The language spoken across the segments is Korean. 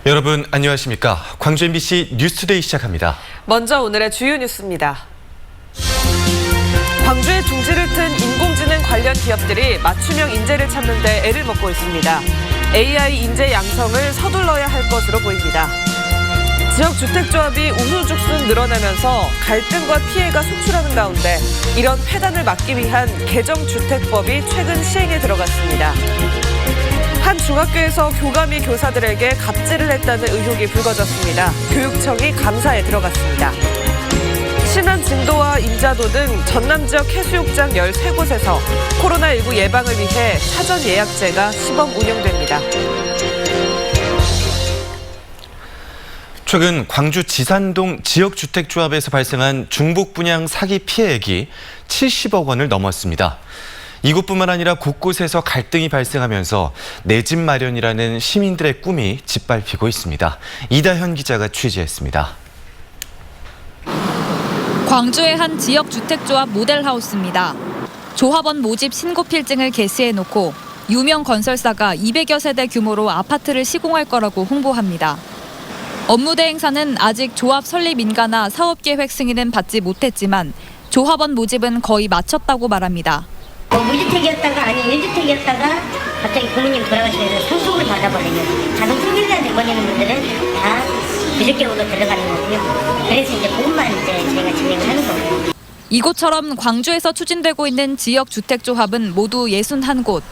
여러분 안녕하십니까? 광주 MBC 뉴스투데이 시작합니다. 먼저 오늘의 주요 뉴스입니다. 광주의 둥지를 튼 인공지능 관련 기업들이 맞춤형 인재를 찾는 데 애를 먹고 있습니다. AI 인재 양성을 서둘러야 할 것으로 보입니다. 지역 주택조합이 우후죽순 늘어나면서 갈등과 피해가 속출하는 가운데 이런 폐단을 막기 위한 개정주택법이 최근 시행에 들어갔습니다. 한 중학교에서 교감이 교사들에게 갑질을 했다는 의혹이 불거졌습니다. 교육청이 감사에 들어갔습니다. 신안 진도와 인자도 등 전남 지역 해수욕장 13곳에서 코로나19 예방을 위해 사전 예약제가 시범 운영됩니다. 최근 광주 지산동 지역주택조합에서 발생한 중복 분양 사기 피해액이 70억 원을 넘었습니다. 이곳뿐만 아니라 곳곳에서 갈등이 발생하면서 내 집 마련이라는 시민들의 꿈이 짓밟히고 있습니다. 이다현 기자가 취재했습니다. 광주의 한 지역주택조합 모델하우스입니다. 조합원 모집 신고 필증을 게시해놓고 유명 건설사가 200여 세대 규모로 아파트를 시공할 거라고 홍보합니다. 업무 대행사는 아직 조합 설립 인가나 사업계획 승인은 받지 못했지만 조합원 모집은 거의 마쳤다고 말합니다. 무주택이었다가 아니 1주택이었다가 갑자기 부모님 돌아가시면서 상속을 받아버리면 자동 승계가 돼버리는 분들은 다 무주택으로 들어가는 거고요. 그래서 이제 그것만 이제 저희가 진행을 하는 거고요. 이곳처럼 광주에서 추진되고 있는 지역 주택조합은 모두 61곳.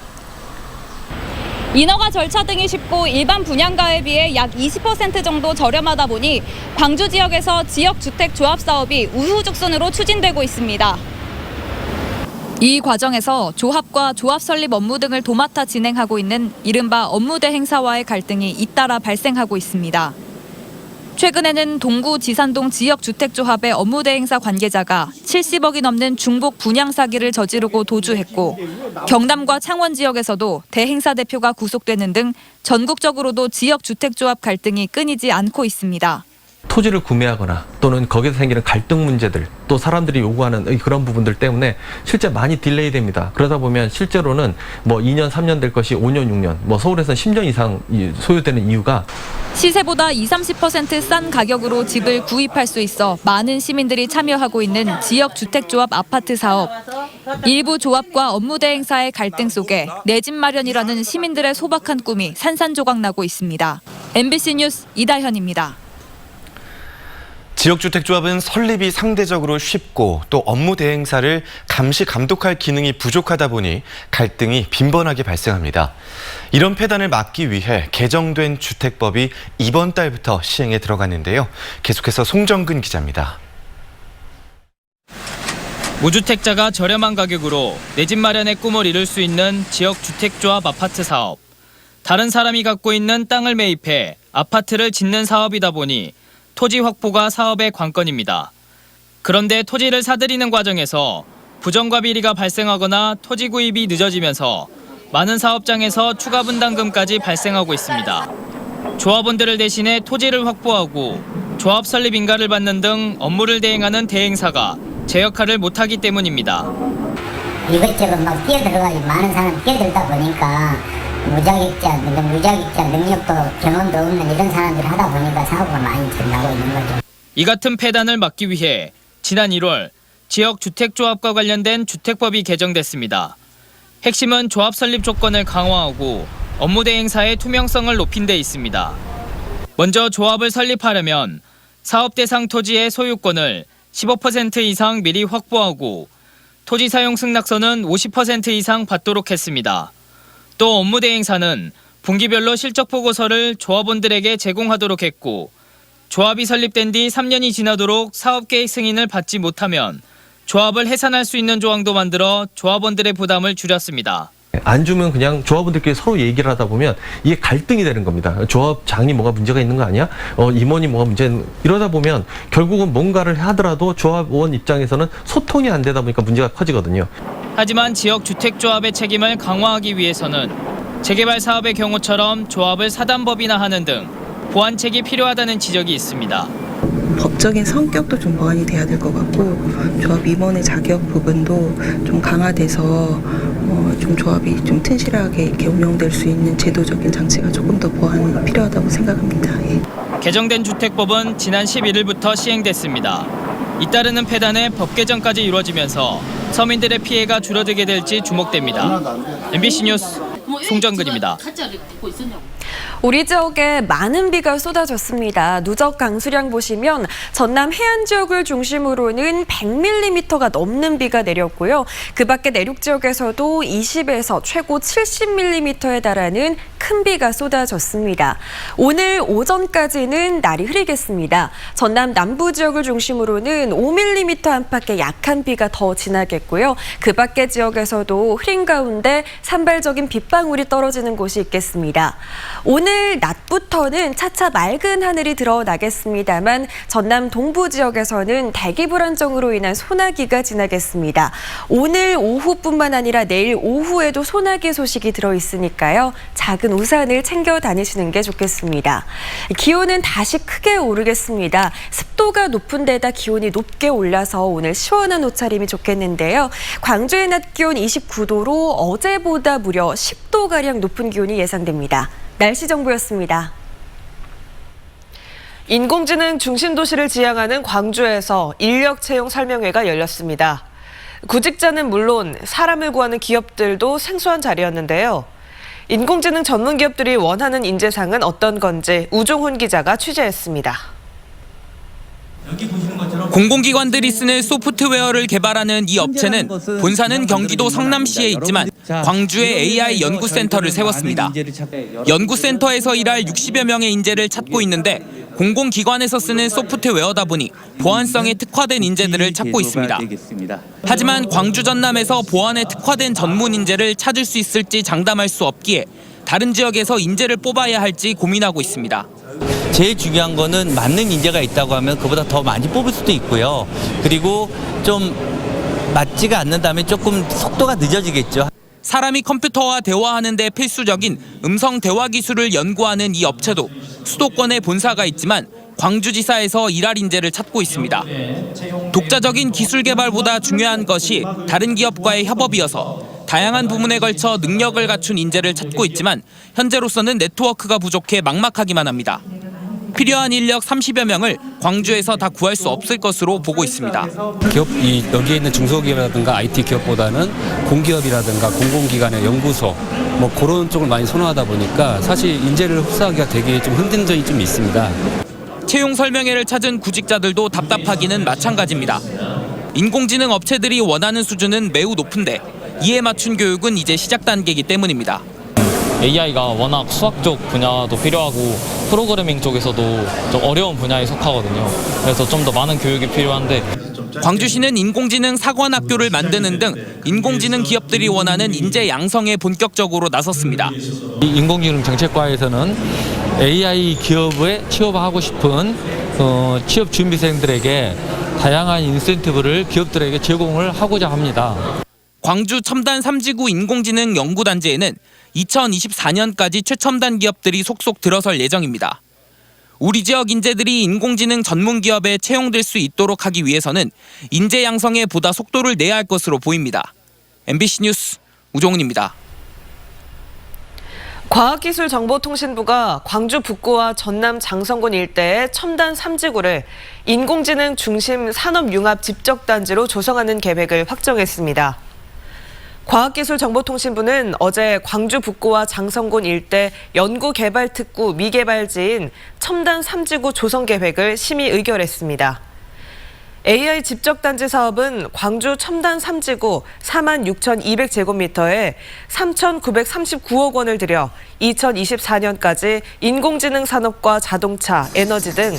인허가 절차 등이 쉽고 일반 분양가에 비해 약 20% 정도 저렴하다 보니 광주 지역에서 지역 주택 조합 사업이 우후죽순으로 추진되고 있습니다. 이 과정에서 조합과 조합 설립 업무 등을 도맡아 진행하고 있는 이른바 업무 대행사와의 갈등이 잇따라 발생하고 있습니다. 최근에는 동구 지산동 지역주택조합의 업무 대행사 관계자가 70억이 넘는 중복 분양 사기를 저지르고 도주했고 경남과 창원 지역에서도 대행사 대표가 구속되는 등 전국적으로도 지역주택조합 갈등이 끊이지 않고 있습니다. 토지를 구매하거나 또는 거기서 생기는 갈등 문제들, 또 사람들이 요구하는 그런 부분들 때문에 실제 많이 딜레이 됩니다. 그러다 보면 실제로는 2년, 3년 될 것이 5년, 6년, 서울에서는 10년 이상 소요되는 이유가 시세보다 20-30% 싼 가격으로 집을 구입할 수 있어 많은 시민들이 참여하고 있는 지역주택조합 아파트 사업. 일부 조합과 업무 대행사의 갈등 속에 내 집 마련이라는 시민들의 소박한 꿈이 산산조각나고 있습니다. MBC 뉴스 이다현입니다. 지역주택조합은 설립이 상대적으로 쉽고 또 업무 대행사를 감시 감독할 기능이 부족하다 보니 갈등이 빈번하게 발생합니다. 이런 폐단을 막기 위해 개정된 주택법이 이번 달부터 시행에 들어갔는데요. 계속해서 송정근 기자입니다. 무주택자가 저렴한 가격으로 내 집 마련의 꿈을 이룰 수 있는 지역주택조합 아파트 사업. 다른 사람이 갖고 있는 땅을 매입해 아파트를 짓는 사업이다 보니 토지 확보가 사업의 관건입니다. 그런데 토지를 사들이는 과정에서 부정과 비리가 발생하거나 토지 구입이 늦어지면서 많은 사업장에서 추가 분담금까지 발생하고 있습니다. 조합원들을 대신해 토지를 확보하고 조합 설립 인가를 받는 등 업무를 대행하는 대행사가 제 역할을 못하기 때문입니다. 이것저것 막 뛰어들어가지고 많은 사람이 뛰어들다 보니까 무자격자 능력도 경험도 없는 이런 사람들이 하다 보니까 사고가 많이 나고 있는 거죠. 이 같은 폐단을 막기 위해 지난 1월 지역주택조합과 관련된 주택법이 개정됐습니다. 핵심은 조합 설립 조건을 강화하고 업무 대행사의 투명성을 높인 데 있습니다. 먼저 조합을 설립하려면 사업 대상 토지의 소유권을 15% 이상 미리 확보하고 토지 사용 승낙서는 50% 이상 받도록 했습니다. 또 업무 대행사는 분기별로 실적 보고서를 조합원들에게 제공하도록 했고 조합이 설립된 뒤 3년이 지나도록 사업계획 승인을 받지 못하면 조합을 해산할 수 있는 조항도 만들어 조합원들의 부담을 줄였습니다. 안 주면 그냥 조합원들끼리 서로 얘기를 하다 보면 이게 갈등이 되는 겁니다. 조합장이 뭐가 문제가 있는 거 아니야? 임원이 뭐가 문제는 이러다 보면 결국은 뭔가를 하더라도 조합원 입장에서는 소통이 안 되다 보니까 문제가 커지거든요. 하지만 지역주택조합의 책임을 강화하기 위해서는 재개발 사업의 경우처럼 조합을 사단법인화 하는 등 보완책이 필요하다는 지적이 있습니다. 법적인 성격도 좀 보완이 돼야 될 것 같고 조합 임원의 자격 부분도 좀 강화돼서 좀 조합이 좀 튼실하게 이렇게 운영될 수 있는 제도적인 장치가 조금 더 보완이 필요하다고 생각합니다. 예. 개정된 주택법은 지난 11일부터 시행됐습니다. 잇따르는 폐단의 법 개정까지 이루어지면서 서민들의 피해가 줄어들게 될지 주목됩니다. MBC 뉴스 송정근입니다. 우리 지역에 많은 비가 쏟아졌습니다. 누적 강수량 보시면 전남 해안 지역을 중심으로는 100mm가 넘는 비가 내렸고요. 그 밖에 내륙 지역에서도 20에서 최고 70mm에 달하는 큰 비가 쏟아졌습니다. 오늘 오전까지는 날이 흐리겠습니다. 전남 남부 지역을 중심으로는 5mm 안팎의 약한 비가 더 지나겠고요. 그 밖에 지역에서도 흐린 가운데 산발적인 빗방울이 떨어지는 곳이 있겠습니다. 오늘 낮부터는 차차 맑은 하늘이 드러나겠습니다만 전남 동부 지역에서는 대기 불안정으로 인한 소나기가 지나겠습니다. 오늘 오후뿐만 아니라 내일 오후에도 소나기 소식이 들어있으니까요. 작은 우산을 챙겨 다니시는 게 좋겠습니다. 기온은 다시 크게 오르겠습니다. 습도가 높은 데다 기온이 높게 올라서 오늘 시원한 옷차림이 좋겠는데요. 광주의 낮 기온 29도로 어제보다 무려 10도가량 높은 기온이 예상됩니다. 날씨 정보였습니다. 인공지능 중심 도시를 지향하는 광주에서 인력 채용 설명회가 열렸습니다. 구직자는 물론 사람을 구하는 기업들도 생소한 자리였는데요. 인공지능 전문 기업들이 원하는 인재상은 어떤 건지 우종훈 기자가 취재했습니다. 공공기관들이 쓰는 소프트웨어를 개발하는 이 업체는 본사는 경기도 성남시에 있지만 광주에 AI 연구센터를 세웠습니다. 연구센터에서 일할 60여 명의 인재를 찾고 있는데 공공기관에서 쓰는 소프트웨어다 보니 보안성에 특화된 인재들을 찾고 있습니다. 하지만 광주 전남에서 보안에 특화된 전문 인재를 찾을 수 있을지 장담할 수 없기에 다른 지역에서 인재를 뽑아야 할지 고민하고 있습니다. 제일 중요한 거는 맞는 인재가 있다고 하면 그보다 더 많이 뽑을 수도 있고요. 그리고 좀 맞지가 않는다면 조금 속도가 늦어지겠죠. 사람이 컴퓨터와 대화하는 데 필수적인 음성 대화 기술을 연구하는 이 업체도 수도권에 본사가 있지만 광주지사에서 일할 인재를 찾고 있습니다. 독자적인 기술 개발보다 중요한 것이 다른 기업과의 협업이어서 다양한 부문에 걸쳐 능력을 갖춘 인재를 찾고 있지만 현재로서는 네트워크가 부족해 막막하기만 합니다. 필요한 인력 30여 명을 광주에서 다 구할 수 없을 것으로 보고 있습니다. 여기에 있는 중소기업이라든가 IT 기업보다는 공기업이라든가 공공기관의 연구소 그런 쪽을 많이 선호하다 보니까 사실 인재를 흡수하기가 되게 좀 힘든 점이 좀 있습니다. 채용 설명회를 찾은 구직자들도 답답하기는 마찬가지입니다. 인공지능 업체들이 원하는 수준은 매우 높은데 이에 맞춘 교육은 이제 시작 단계이기 때문입니다. AI가 워낙 수학 쪽 분야도 필요하고 프로그래밍 쪽에서도 좀 어려운 분야에 속하거든요. 그래서 좀 더 많은 교육이 필요한데 광주시는 인공지능 사관학교를 만드는 등 인공지능 기업들이 원하는 인재 양성에 본격적으로 나섰습니다. 인공지능 정책과에서는 AI 기업에 취업하고 싶은 취업 준비생들에게 다양한 인센티브를 기업들에게 제공을 하고자 합니다. 광주 첨단 3지구 인공지능 연구단지에는 2024년까지 최첨단 기업들이 속속 들어설 예정입니다. 우리 지역 인재들이 인공지능 전문 기업에 채용될 수 있도록 하기 위해서는 인재 양성에 보다 속도를 내야 할 것으로 보입니다. MBC 뉴스 우종훈입니다. 과학기술정보통신부가 광주 북구와 전남 장성군 일대의 첨단 3지구를 인공지능 중심 산업융합 집적단지로 조성하는 계획을 확정했습니다. 과학기술정보통신부는 어제 광주 북구와 장성군 일대 연구개발특구 미개발지인 첨단 3지구 조성 계획을 심의 의결했습니다. AI 집적단지 사업은 광주 첨단 3지구 46,200제곱미터에 3,939억 원을 들여 2024년까지 인공지능 산업과 자동차, 에너지 등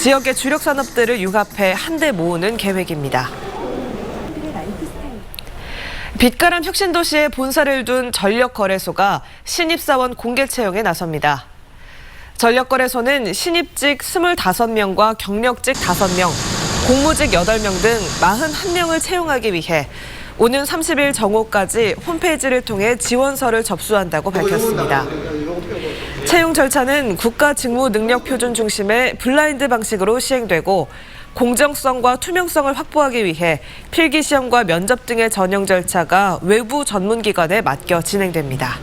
지역의 주력 산업들을 융합해 한데 모으는 계획입니다. 빛가람 혁신도시에 본사를 둔 전력거래소가 신입사원 공개 채용에 나섭니다. 전력거래소는 신입직 25명과 경력직 5명, 공무직 8명 등 41명을 채용하기 위해 오는 30일 정오까지 홈페이지를 통해 지원서를 접수한다고 밝혔습니다. 채용 절차는 국가직무능력표준 중심의 블라인드 방식으로 시행되고 공정성과 투명성을 확보하기 위해 필기시험과 면접 등의 전형 절차가 외부 전문기관에 맡겨 진행됩니다.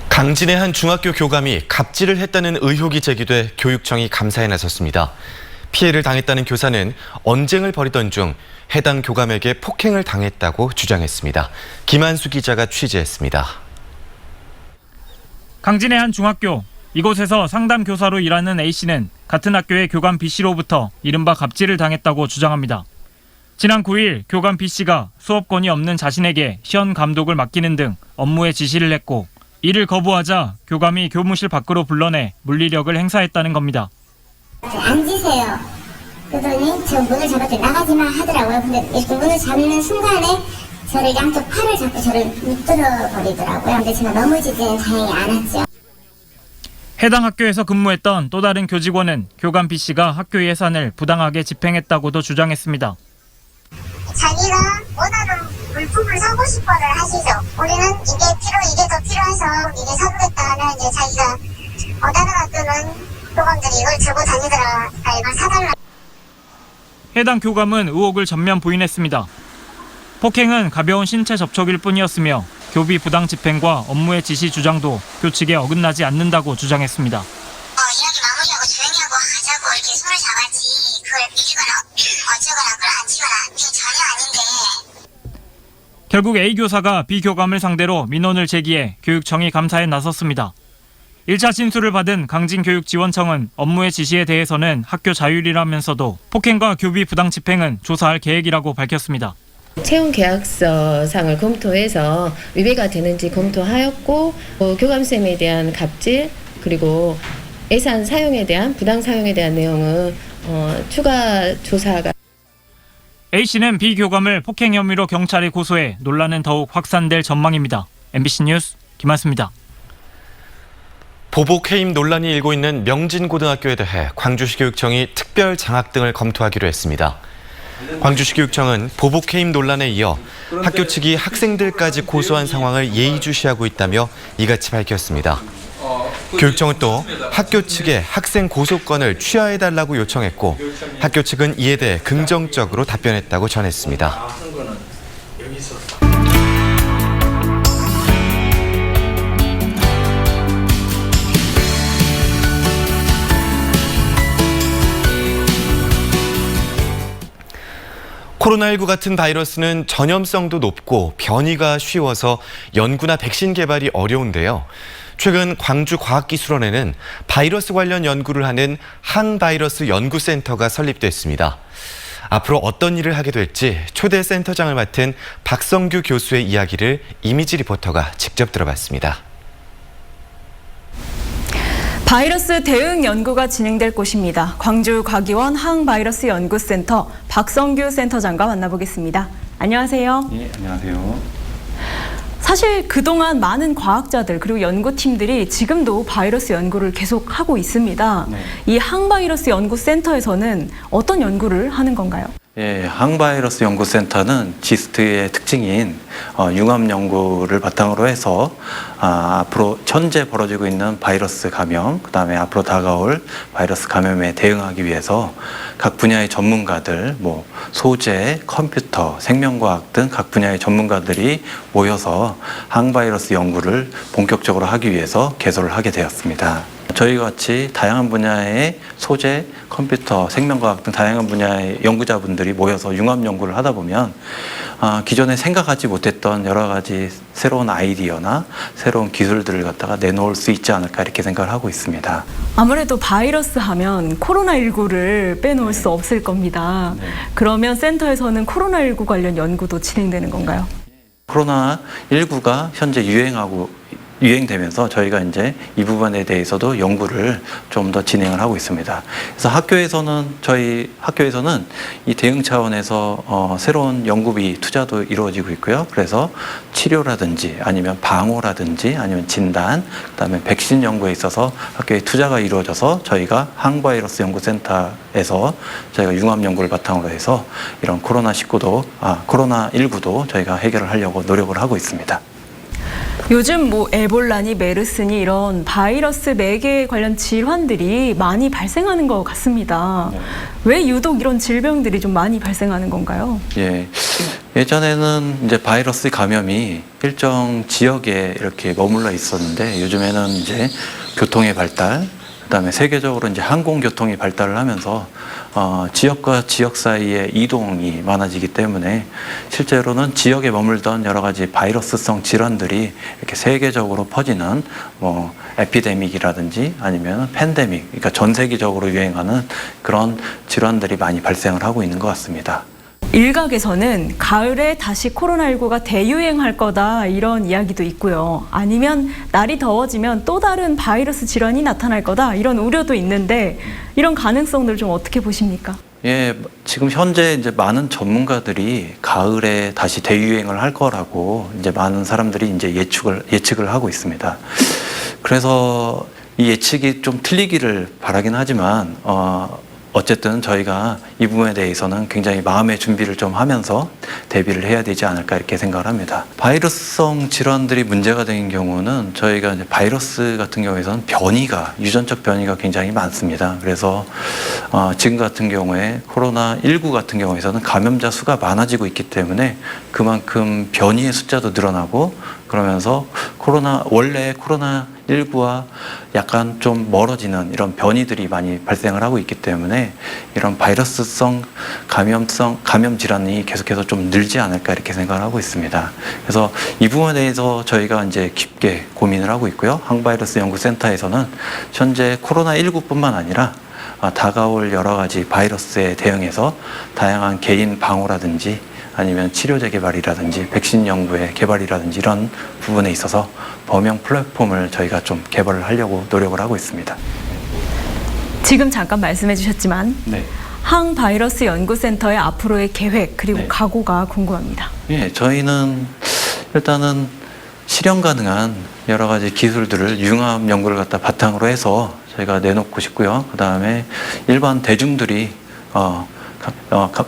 강진의 한 중학교 교감이 갑질을 했다는 의혹이 제기돼 교육청이 감사에 나섰습니다. 피해를 당했다는 교사는 언쟁을 벌이던 중 해당 교감에게 폭행을 당했다고 주장했습니다. 김한수 기자가 취재했습니다. 강진의 한 중학교, 이곳에서 상담 교사로 일하는 A씨는 같은 학교의 교감 B씨로부터 이른바 갑질을 당했다고 주장합니다. 지난 9일 교감 B씨가 수업권이 없는 자신에게 시험 감독을 맡기는 등 업무에 지시를 했고 이를 거부하자 교감이 교무실 밖으로 불러내 물리력을 행사했다는 겁니다. 앉으세요. 그러더니 저 문을 잡았더니 나가지 마 하더라고요. 근데 이렇게 문을 잡는 순간에 저를 양쪽 팔을 잡고 저를 밑들어 버리더라고요. 근데 제가 넘어지지는 다행히 않았죠. 해당 학교에서 근무했던 또 다른 교직원은 교감 B씨가 학교 예산을 부당하게 집행했다고도 주장했습니다. 자기가 원하는 물품을 사고 싶어를 하시죠. 우리는 이게 더 필요해서 이게 사보겠다 하면 이제 자기가 다른 학교는 교감들이 이걸 들고 다니더라. 이걸 사달라. 해당 교감은 의혹을 전면 부인했습니다. 폭행은 가벼운 신체 접촉일 뿐이었으며 교비 부당 집행과 업무의 지시 주장도 교칙에 어긋나지 않는다고 주장했습니다. 이야기 마무리하고 조용히 하고 하자고 이렇게 손을 잡았지 그걸 비키거나 어쩌거나 그걸 안 치거나 이게 전혀 아닌데. 결국 A 교사가 B 교감을 상대로 민원을 제기해 교육청이 감사에 나섰습니다. 1차 진술을 받은 강진교육지원청은 업무의 지시에 대해서는 학교 자율이라면서도 폭행과 교비 부당 집행은 조사할 계획이라고 밝혔습니다. 채용 계약서상을 검토해서 위배가 되는지 검토하였고 교감쌤에 대한 갑질 그리고 예산 사용에 대한 부당 사용에 대한 내용은 추가 조사가. A씨는 B 교감을 폭행 혐의로 경찰에 고소해 논란은 더욱 확산될 전망입니다. MBC 뉴스 김한수입니다. 보복 해임 논란이 일고 있는 명진고등학교에 대해 광주시 교육청이 특별 장학 등을 검토하기로 했습니다. 광주시 교육청은 보복 해임 논란에 이어 학교 측이 학생들까지 고소한 상황을 예의주시하고 있다며 이같이 밝혔습니다. 교육청은 또 학교 측에 학생 고소권을 취하해달라고 요청했고 학교 측은 이에 대해 긍정적으로 답변했다고 전했습니다. 코로나19 같은 바이러스는 전염성도 높고 변이가 쉬워서 연구나 백신 개발이 어려운데요. 최근 광주과학기술원에는 바이러스 관련 연구를 하는 항바이러스 연구센터가 설립됐습니다. 앞으로 어떤 일을 하게 될지 초대 센터장을 맡은 박성규 교수의 이야기를 이미지 리포터가 직접 들어봤습니다. 바이러스 대응 연구가 진행될 곳입니다. 광주과기원 항바이러스 연구센터 박성규 센터장과 만나보겠습니다. 안녕하세요. 네, 안녕하세요. 사실 그동안 많은 과학자들 그리고 연구팀들이 지금도 바이러스 연구를 계속하고 있습니다. 네. 이 항바이러스 연구센터에서는 어떤 연구를 하는 건가요? 예, 항바이러스 연구센터는 지스트의 특징인 융합 연구를 바탕으로 해서 앞으로 현재 벌어지고 있는 바이러스 감염, 그다음에 앞으로 다가올 바이러스 감염에 대응하기 위해서 각 분야의 전문가들, 소재, 컴퓨터, 생명과학 등 각 분야의 전문가들이 모여서 항바이러스 연구를 본격적으로 하기 위해서 개소를 하게 되었습니다. 저희와 같이 다양한 분야의 소재, 컴퓨터, 생명과학 등 다양한 분야의 연구자분들이 모여서 융합 연구를 하다 보면 기존에 생각하지 못했던 여러 가지 새로운 아이디어나 새로운 기술들을 갖다가 내놓을 수 있지 않을까 이렇게 생각을 하고 있습니다. 아무래도 바이러스 하면 코로나19를 빼놓을 수 없을 겁니다. 네. 그러면 센터에서는 코로나19 관련 연구도 진행되는 건가요? 코로나19가 현재 유행되면서 저희가 이제 이 부분에 대해서도 연구를 좀 더 진행을 하고 있습니다. 그래서 저희 학교에서는 이 대응 차원에서 새로운 연구비 투자도 이루어지고 있고요. 그래서 치료라든지 아니면 방호라든지 아니면 진단, 그다음에 백신 연구에 있어서 학교에 투자가 이루어져서 저희가 항바이러스 연구센터에서 저희가 융합 연구를 바탕으로 해서 이런 코로나19도 저희가 해결을 하려고 노력을 하고 있습니다. 요즘 뭐 에볼라니 메르스니 이런 바이러스 매개 관련 질환들이 많이 발생하는 것 같습니다. 왜 유독 이런 질병들이 좀 많이 발생하는 건가요? 예. 예전에는 이제 바이러스 감염이 일정 지역에 이렇게 머물러 있었는데 요즘에는 이제 교통의 발달, 그다음에 세계적으로 이제 항공교통이 발달을 하면서 지역과 지역 사이의 이동이 많아지기 때문에 실제로는 지역에 머물던 여러 가지 바이러스성 질환들이 이렇게 세계적으로 퍼지는 뭐 에피데믹이라든지 아니면 팬데믹, 그러니까 전 세계적으로 유행하는 그런 질환들이 많이 발생을 하고 있는 것 같습니다. 일각에서는 가을에 다시 코로나19가 대유행할 거다 이런 이야기도 있고요. 아니면 날이 더워지면 또 다른 바이러스 질환이 나타날 거다 이런 우려도 있는데 이런 가능성들 좀 어떻게 보십니까? 예, 지금 현재 이제 많은 전문가들이 가을에 다시 대유행을 할 거라고 이제 많은 사람들이 이제 예측을 하고 있습니다. 그래서 이 예측이 좀 틀리기를 바라긴 하지만 어쨌든 저희가 이 부분에 대해서는 굉장히 마음의 준비를 좀 하면서 대비를 해야 되지 않을까 이렇게 생각을 합니다. 바이러스성 질환들이 문제가 된 경우는 저희가 이제 바이러스 같은 경우에서는 유전적 변이가 굉장히 많습니다. 그래서 지금 같은 경우에 코로나19 같은 경우에서는 감염자 수가 많아지고 있기 때문에 그만큼 변이의 숫자도 늘어나고 그러면서 원래 코로나19와 약간 좀 멀어지는 이런 변이들이 많이 발생을 하고 있기 때문에 이런 바이러스성 감염 질환이 계속해서 좀 늘지 않을까 이렇게 생각을 하고 있습니다. 그래서 이 부분에 대해서 저희가 이제 깊게 고민을 하고 있고요. 항바이러스 연구센터에서는 현재 코로나19뿐만 아니라 다가올 여러 가지 바이러스에 대응해서 다양한 개인 방호라든지 아니면 치료제 개발이라든지 백신 연구의 개발이라든지 이런 부분에 있어서 범용 플랫폼을 저희가 좀 개발을 하려고 노력을 하고 있습니다. 지금 잠깐 말씀해 주셨지만 항바이러스 연구센터의 앞으로의 계획 그리고 각오가 궁금합니다. 예, 저희는 일단은 실현 가능한 여러 가지 기술들을 융합 연구를 갖다 바탕으로 해서 저희가 내놓고 싶고요. 그 다음에 일반 대중들이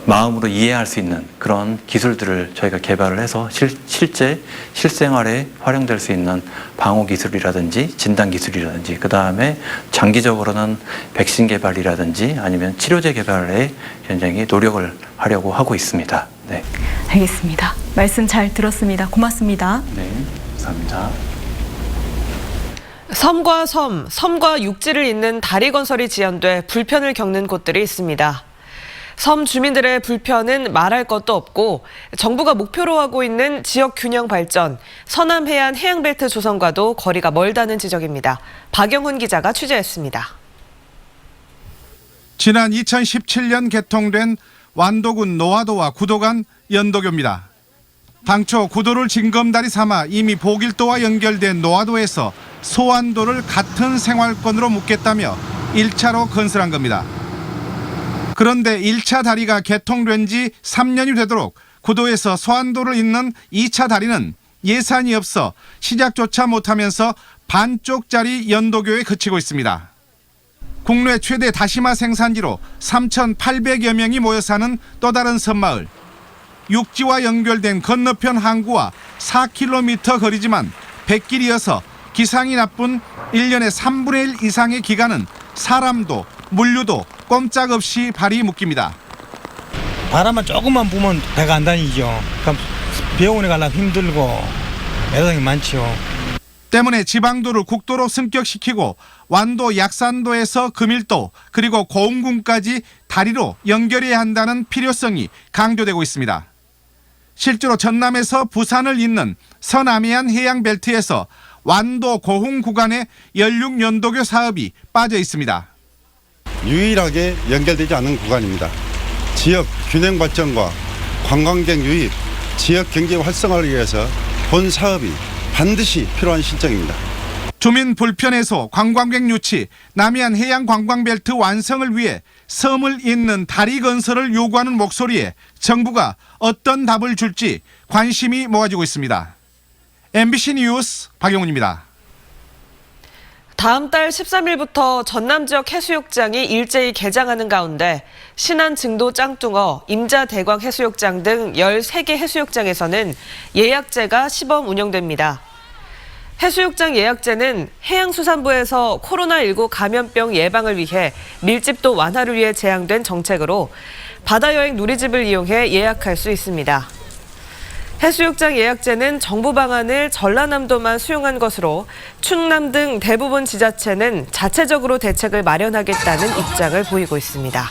마음으로 이해할 수 있는 그런 기술들을 저희가 개발을 해서 실제 실생활에 활용될 수 있는 방호 기술이라든지 진단 기술이라든지 그 다음에 장기적으로는 백신 개발이라든지 아니면 치료제 개발에 굉장히 노력을 하려고 하고 있습니다. 네. 알겠습니다. 말씀 잘 들었습니다. 고맙습니다. 네, 감사합니다. 섬과 섬과 육지를 잇는 다리 건설이 지연돼 불편을 겪는 곳들이 있습니다. 섬 주민들의 불편은 말할 것도 없고 정부가 목표로 하고 있는 지역 균형 발전, 서남 해안 해양벨트 조성과도 거리가 멀다는 지적입니다. 박영훈 기자가 취재했습니다. 지난 2017년 개통된 완도군 노하도와 구도 간 연도교입니다. 당초 구도를 징검다리 삼아 이미 보길도와 연결된 노하도에서 소완도를 같은 생활권으로 묶겠다며 1차로 건설한 겁니다. 그런데 1차 다리가 개통된 지 3년이 되도록 구도에서 소완도를 잇는 2차 다리는 예산이 없어 시작조차 못하면서 반쪽짜리 연도교에 그치고 있습니다. 국내 최대 다시마 생산지로 3,800여 명이 모여 사는 또 다른 섬마을. 육지와 연결된 건너편 항구와 4km 거리지만 뱃길이어서 기상이 나쁜 1년에 3분의 1 이상의 기간은 사람도 물류도 꼼짝없이 발이 묶입니다. 바람만 조금만 부면 배가 안 다니죠. 그럼 병원에 가려면 힘들고 애당이 많죠. 때문에 지방도를 국도로 승격시키고 완도 약산도에서 금일도 그리고 고흥군까지 다리로 연결해야 한다는 필요성이 강조되고 있습니다. 실제로 전남에서 부산을 잇는 서남해안 해양벨트에서 완도 고흥 구간의 연륙연도교 사업이 빠져 있습니다. 유일하게 연결되지 않은 구간입니다. 지역 균형 발전과 관광객 유입, 지역 경제 활성화를 위해서 본 사업이 반드시 필요한 실정입니다. 주민 불편 해소, 관광객 유치, 남해안 해양 관광벨트 완성을 위해 섬을 잇는 다리 건설을 요구하는 목소리에 정부가 어떤 답을 줄지 관심이 모아지고 있습니다. MBC 뉴스 박영훈입니다. 다음 달 13일부터 전남 지역 해수욕장이 일제히 개장하는 가운데 신안 증도 짱뚱어, 임자 대광 해수욕장 등 13개 해수욕장에서는 예약제가 시범 운영됩니다. 해수욕장 예약제는 해양수산부에서 코로나19 감염병 예방을 위해 밀집도 완화를 위해 제안된 정책으로 바다여행 누리집을 이용해 예약할 수 있습니다. 해수욕장 예약제는 정부 방안을 전라남도만 수용한 것으로 충남 등 대부분 지자체는 자체적으로 대책을 마련하겠다는 입장을 보이고 있습니다.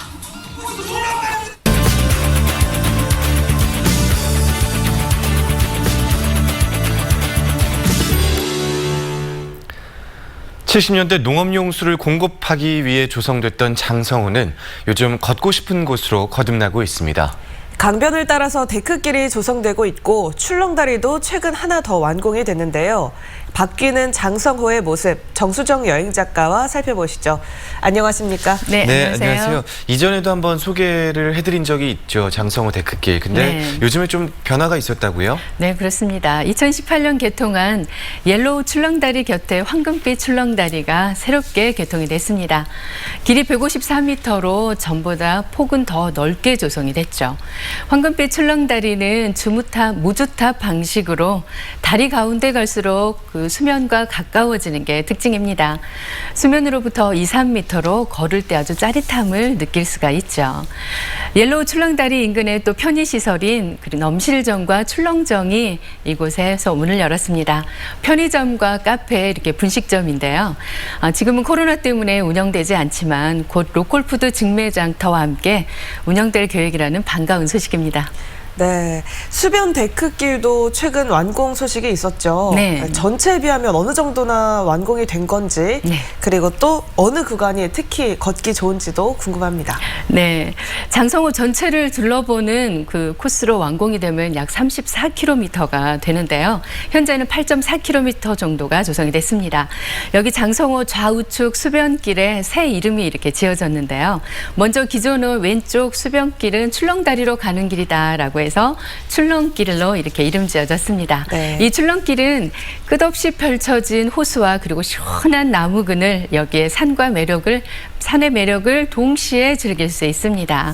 (70년대) 농업용수를 공급하기 위해 조성됐던 장성호는 요즘 걷고 싶은 곳으로 거듭나고 있습니다. 강변을 따라서 데크길이 조성되고 있고 출렁다리도 최근 하나 더 완공이 됐는데요. 바뀌는 장성호의 모습, 정수정 여행작가와 살펴보시죠. 안녕하십니까? 네, 안녕하세요. 이전에도 한번 소개를 해드린 적이 있죠. 장성호 데크길. 근데 요즘에 좀 변화가 있었다고요? 네, 그렇습니다. 2018년 개통한 옐로우 출렁다리 곁에 황금빛 출렁다리가 새롭게 개통이 됐습니다. 길이 154m로 전보다 폭은 더 넓게 조성이 됐죠. 황금빛 출렁다리는 무주탑 방식으로 다리 가운데 갈수록 그 수면과 가까워지는 게 특징입니다. 수면으로부터 2, 3m로 걸을 때 아주 짜릿함을 느낄 수가 있죠. 옐로우 출렁다리 인근에 또 편의시설인 넘실정과 출렁정이 이곳에서 문을 열었습니다. 편의점과 카페, 이렇게 분식점인데요. 지금은 코로나 때문에 운영되지 않지만 곧 로컬푸드 직매장터와 함께 운영될 계획이라는 반가운 소식입니다. 네, 수변 데크길도 최근 완공 소식이 있었죠. 네. 전체에 비하면 어느 정도나 완공이 된 건지, 그리고 또 어느 구간이 특히 걷기 좋은지도 궁금합니다. 네, 장성호 전체를 둘러보는 그 코스로 완공이 되면 약 34km가 되는데요. 현재는 8.4km 정도가 조성이 됐습니다. 여기 장성호 좌우측 수변길에 새 이름이 이렇게 지어졌는데요. 먼저 기존의 왼쪽 수변길은 출렁다리로 가는 길이다라고 해서 출렁길로 이렇게 이름 지어졌습니다. 이 출렁길은 끝없이 펼쳐진 호수와 그리고 시원한 나무 그늘, 여기에 산의 매력을 동시에 즐길 수 있습니다.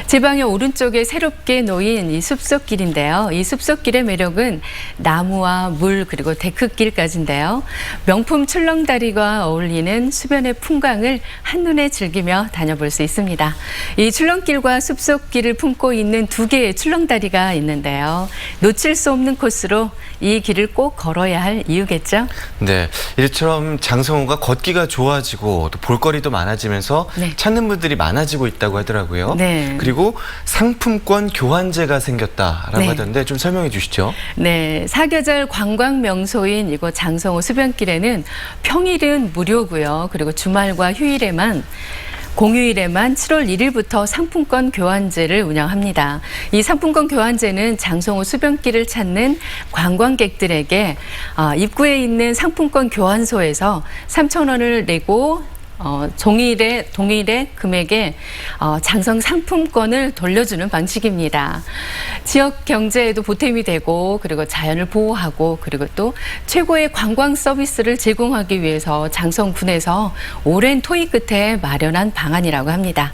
지방의 오른쪽에 새롭게 놓인 이 숲속길인데요. 이 숲속길의 매력은 나무와 물 그리고 데크길까지인데요. 명품 출렁다리가 어울리는 수변의 풍광을 한눈에 즐기며 다녀볼 수 있습니다. 이 출렁길과 숲속길을 품고 있는 두 개의 출렁다리가 있는데요. 놓칠 수 없는 코스로 이 길을 꼭 걸어야 할 이유겠죠? 네, 이처럼 장성호가 걷기가 좋아지고 또 볼거리도 많아지면서 찾는 분들이 많아지고 있다고 하더라고요. 그리고 상품권 교환제가 생겼다라고 하던데 좀 설명해 주시죠. 네, 사계절 관광 명소인 이곳 장성호 수변길에는 평일은 무료고요. 그리고 주말과 공휴일에만 7월 1일부터 상품권 교환제를 운영합니다. 이 상품권 교환제는 장성호 수변길을 찾는 관광객들에게 입구에 있는 상품권 교환소에서 3,000원을 내고 동일의 금액에 장성 상품권을 돌려주는 방식입니다. 지역 경제에도 보탬이 되고 그리고 자연을 보호하고 그리고 또 최고의 관광 서비스를 제공하기 위해서 장성군에서 오랜 토의 끝에 마련한 방안이라고 합니다.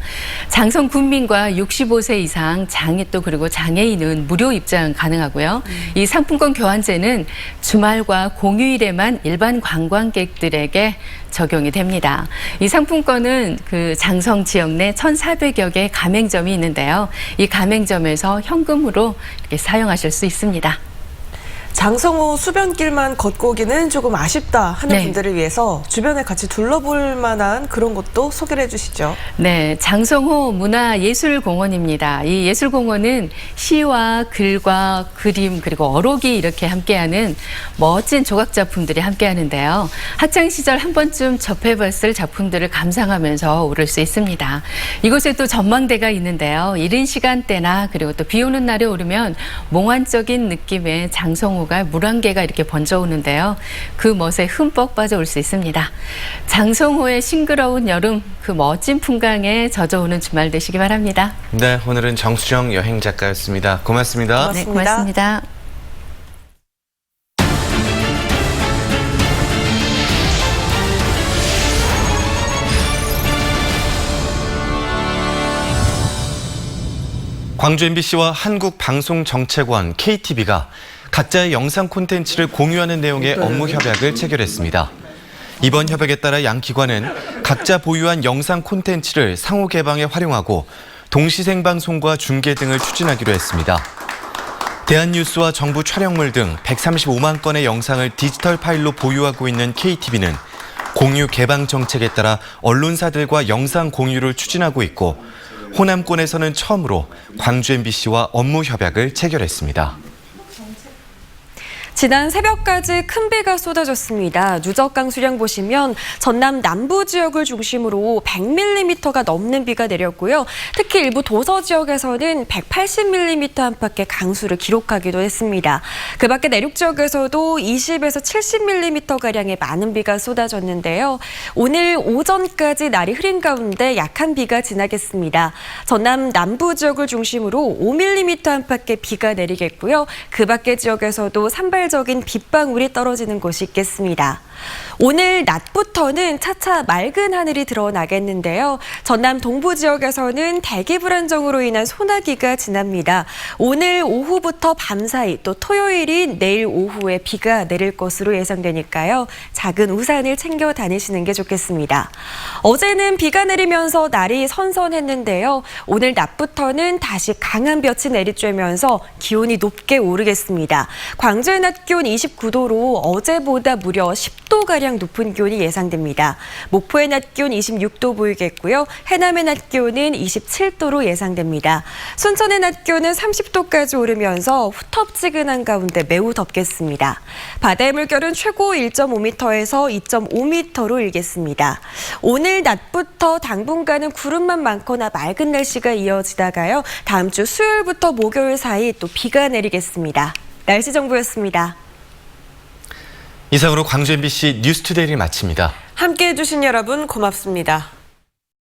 장성 군민과 65세 이상 장애 그리고 장애인은 무료 입장 가능하고요. 이 상품권 교환제는 주말과 공휴일에만 일반 관광객들에게 적용이 됩니다. 이 상품권은 그 장성 지역 내 1,400여 개 가맹점이 있는데요. 이 가맹점에서 현금으로 이렇게 사용하실 수 있습니다. 장성호 수변길만 걷고 오기는 조금 아쉽다 하는 분들을 위해서 주변에 같이 둘러볼 만한 그런 곳도 소개를 해주시죠. 네, 장성호 문화예술공원입니다. 이 예술공원은 시와 글과 그림 그리고 어록이 이렇게 함께하는 멋진 조각작품들이 함께하는데요. 학창시절 한 번쯤 접해봤을 작품들을 감상하면서 오를 수 있습니다. 이곳에 또 전망대가 있는데요. 이른 시간대나 그리고 또 비 오는 날에 오르면 몽환적인 느낌의 장성호가 물안개가 이렇게 번져오는데요. 그 멋에 흠뻑 빠져올 수 있습니다. 장성호의 싱그러운 여름, 그 멋진 풍광에 젖어오는 주말 되시기 바랍니다. 네, 오늘은 정수정 여행작가였습니다. 고맙습니다. 네, 고맙습니다. 광주 MBC와 한국방송정책원 KTV가 각자의 영상 콘텐츠를 공유하는 내용의 업무 협약을 체결했습니다. 이번 협약에 따라 양 기관은 각자 보유한 영상 콘텐츠를 상호 개방에 활용하고 동시 생방송과 중계 등을 추진하기로 했습니다. 대한뉴스와 정부 촬영물 등 135만 건의 영상을 디지털 파일로 보유하고 있는 KTV는 공유 개방 정책에 따라 언론사들과 영상 공유를 추진하고 있고 호남권에서는 처음으로 광주 MBC와 업무 협약을 체결했습니다. 지난 새벽까지 큰 비가 쏟아졌습니다. 누적 강수량 보시면 전남 남부 지역을 중심으로 100mm가 넘는 비가 내렸고요. 특히 일부 도서 지역에서는 180mm 안팎의 강수를 기록하기도 했습니다. 그 밖에 내륙 지역에서도 20에서 70mm가량의 많은 비가 쏟아졌는데요. 오늘 오전까지 날이 흐린 가운데 약한 비가 지나겠습니다. 전남 남부 지역을 중심으로 5mm 안팎의 비가 내리겠고요. 그 밖의 지역에서도 산발적인 빗방울이 떨어지는 곳이 있겠습니다. 오늘 낮부터는 차차 맑은 하늘이 드러나겠는데요. 전남 동부 지역에서는 대기 불안정으로 인한 소나기가 지납니다. 오늘 오후부터 밤사이 또 토요일인 내일 오후에 비가 내릴 것으로 예상되니까요. 작은 우산을 챙겨 다니시는 게 좋겠습니다. 어제는 비가 내리면서 날이 선선했는데요. 오늘 낮부터는 다시 강한 볕이 내리쬐면서 기온이 높게 오르겠습니다. 광주의 낮 기온 29도로 어제보다 무려 10도가량 높은 기온이 예상됩니다. 목포의 낮 기온 26도 보이겠고요. 해남의 낮 기온은 27도로 예상됩니다. 순천의 낮 기온은 30도까지 오르면서 후텁지근한 가운데 매우 덥겠습니다. 바다의 물결은 최고 1.5m에서 2.5m로 일겠습니다. 오늘 낮부터 당분간은 구름만 많거나 맑은 날씨가 이어지다가요. 다음 주 수요일부터 목요일 사이 또 비가 내리겠습니다. 날씨 정보였습니다. 이상으로 광주 MBC 뉴스투데이를 마칩니다. 함께해 주신 여러분 고맙습니다.